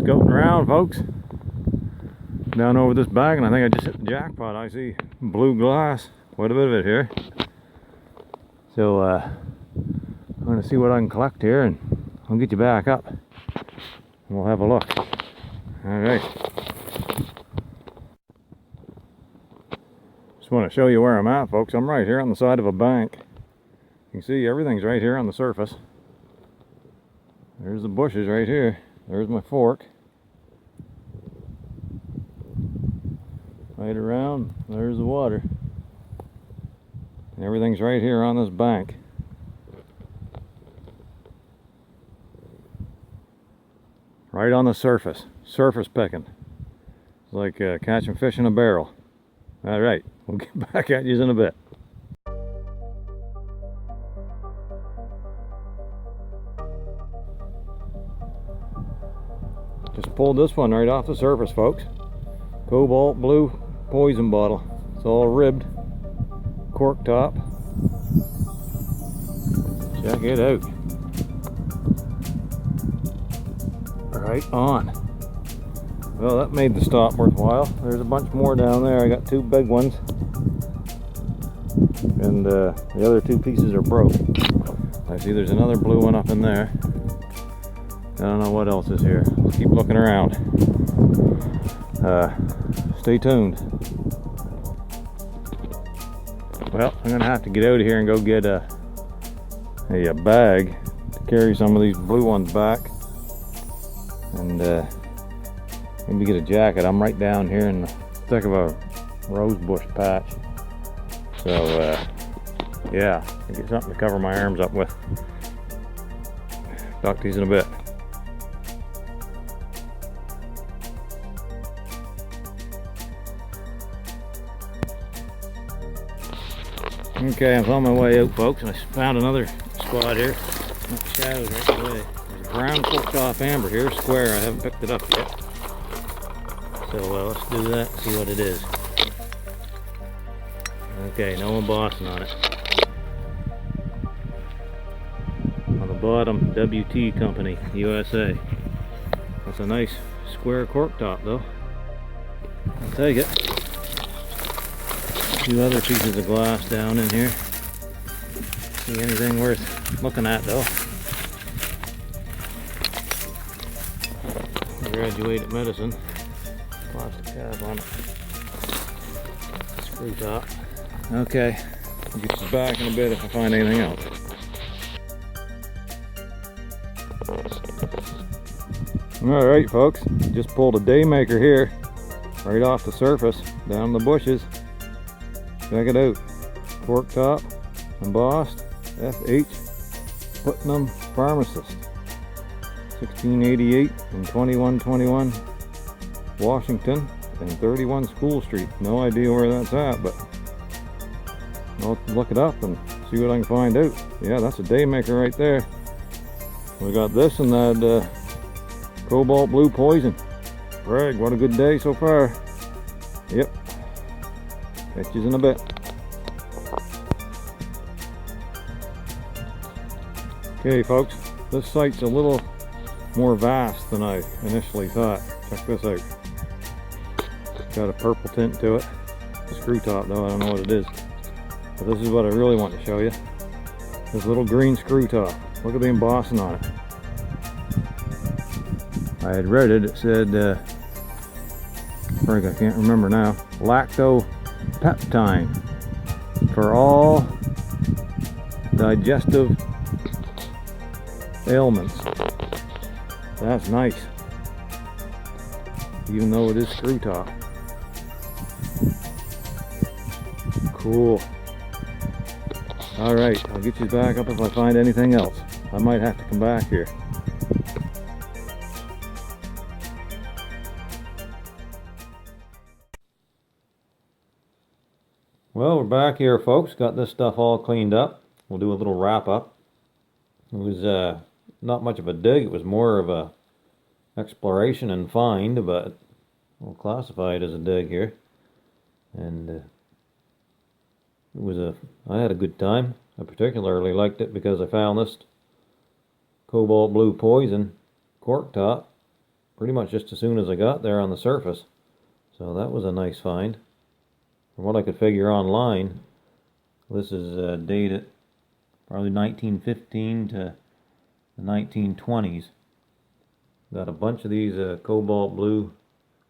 scouting around, folks. Down over this bag, and I think I just hit the jackpot. I see blue glass, quite a bit of it here. So I'm going to see what I can collect here, and I'll get you back up and we'll have a look. Alright. Just want to show you where I'm at, folks. I'm right here on the side of a bank. You can see everything's right here on the surface. There's the bushes right here. There's my fork. Right around, there's the water. And everything's right here on this bank. Right on the surface. Surface picking. It's like catching fish in a barrel. Alright, we'll get back at you in a bit. Just pulled this one right off the surface, folks. Cobalt blue poison bottle. It's all ribbed. Cork top. Check it out. Right on. Well, that made the stop worthwhile. There's a bunch more down there. I got two big ones. And the other two pieces are broke. I see there's another blue one up in there. I don't know what else is here. Let's keep looking around. Stay tuned. Well, I'm gonna have to get out of here and go get a bag to carry some of these blue ones back, and maybe get a jacket. I'm right down here in the thick of a rose bush patch, so yeah, I'll get something to cover my arms up with. Talk to you in a bit. Okay, I'm on my way out, folks, and I found another spot here. Not the shadows right away. There's a brown corked off amber here, square. I haven't picked it up yet. So let's do that and see what it is. Okay, no embossing on it. On the bottom, WT Company, USA. That's a nice square cork top, though. I'll take it. Two other pieces of glass down in here. See anything worth looking at, though. Graduated medicine. Plastic cap on it. Screw top. Okay, I'll get you back in a bit if I find anything else. Alright, folks, just pulled a Daymaker here, right off the surface, down the bushes. Check it out. Cork top, embossed, F.H. Putnam Pharmacist. 1688 and 2121 Washington and 31 School Street. No idea where that's at, but I'll look it up and see what I can find out. Yeah, that's a Daymaker right there. We got this and that Cobalt blue poison. Greg, what a good day so far. Yep. Catch you in a bit. Okay, folks, this site's a little more vast than I initially thought. Check this out. It's got a purple tint to it. The screw top, though, I don't know what it is. But this is what I really want to show you. This little green screw top. Look at the embossing on it. I had read it. It said, I can't remember now. Lactopeptine for all digestive ailments. That's nice, even though it is screw top. Cool. Alright, I'll get you back up if I find anything else. I might have to come back here. Well, we're back here, folks. Got this stuff all cleaned up. We'll do a little wrap up. It was not much of a dig. It was more of a exploration and find, but we'll classify it as a dig here. And I had a good time. I particularly liked it because I found this Cobalt blue poison cork top pretty much just as soon as I got there on the surface. So that was a nice find. From what I could figure online, this is dated probably 1915 to the 1920s. Got a bunch of these cobalt blue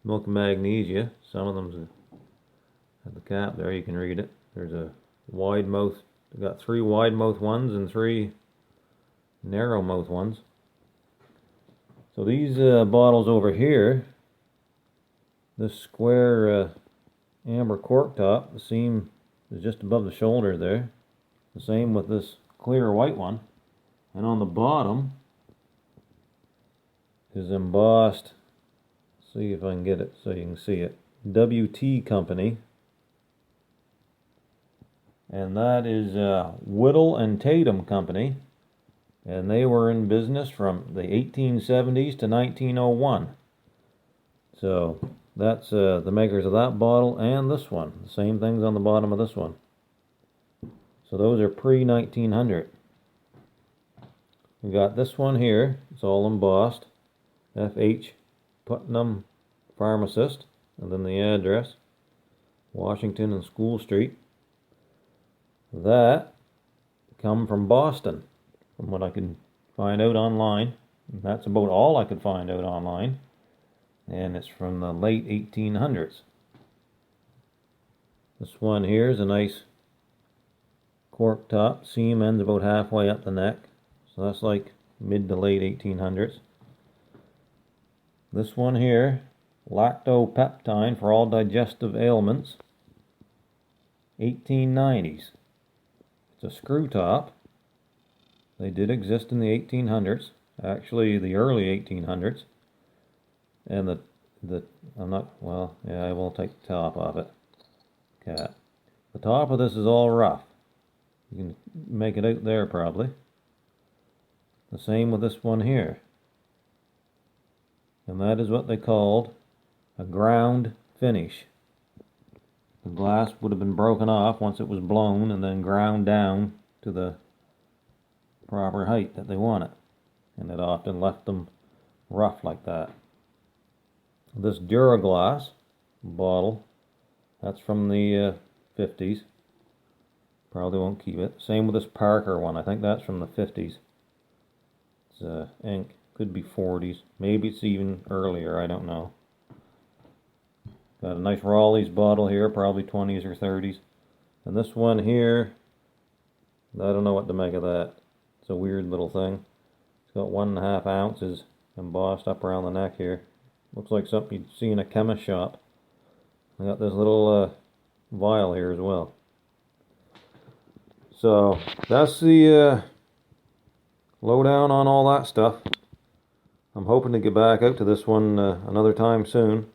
milk magnesia. Some of them at the cap there, you can read it. There's a wide mouth. I've got 3 wide mouth ones and 3 narrow mouth ones. So these bottles over here, this square amber cork top, the seam is just above the shoulder there. The same with this clear white one. And on the bottom is embossed, see if I can get it so you can see it, WT Company. And that is Whittle and Tatum Company. And they were in business from the 1870s to 1901. So that's the makers of that bottle and this one. The same things on the bottom of this one. So those are pre-1900. We got this one here. It's all embossed. F.H. Putnam Pharmacist. And then the address. Washington and School Street. That come from Boston, from what I could find out online. That's about all I could find out online. And it's from the late 1800s. This one here is a nice cork top. Seam ends about halfway up the neck. So that's like mid to late 1800s. This one here, Lactopeptine for all digestive ailments. 1890s. It's a screw top. They did exist in the 1800s, actually the early 1800s. And I'm not, well, yeah, I will take the top off it. Cat. The top of this is all rough. You can make it out there probably. The same with this one here. And that is what they called a ground finish. The glass would have been broken off once it was blown and then ground down to the proper height that they wanted. And it often left them rough like that. This Duraglas bottle, that's from the 50s. Probably won't keep it. Same with this Parker one. I think that's from the 50s. It's ink. Could be 40s. Maybe it's even earlier. I don't know. Got a nice Rawleigh's bottle here, probably 20s or 30s. And this one here, I don't know what to make of that. It's a weird little thing. It's got 1.5 ounces embossed up around the neck here. Looks like something you'd see in a chemist shop. I got this little vial here as well. So that's the lowdown on all that stuff. I'm hoping to get back out to this one another time soon.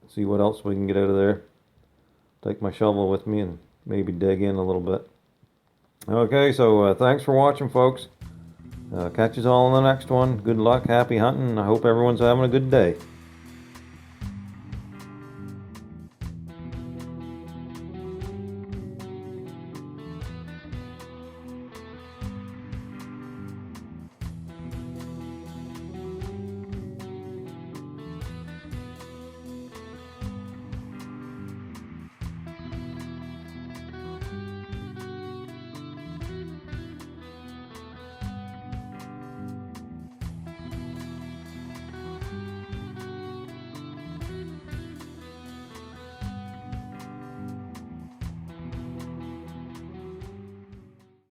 See what else we can get out of there. Take my shovel with me and maybe dig in a little bit. Okay, so thanks for watching, folks. Catch us all in the next one. Good luck, happy hunting, and I hope everyone's having a good day.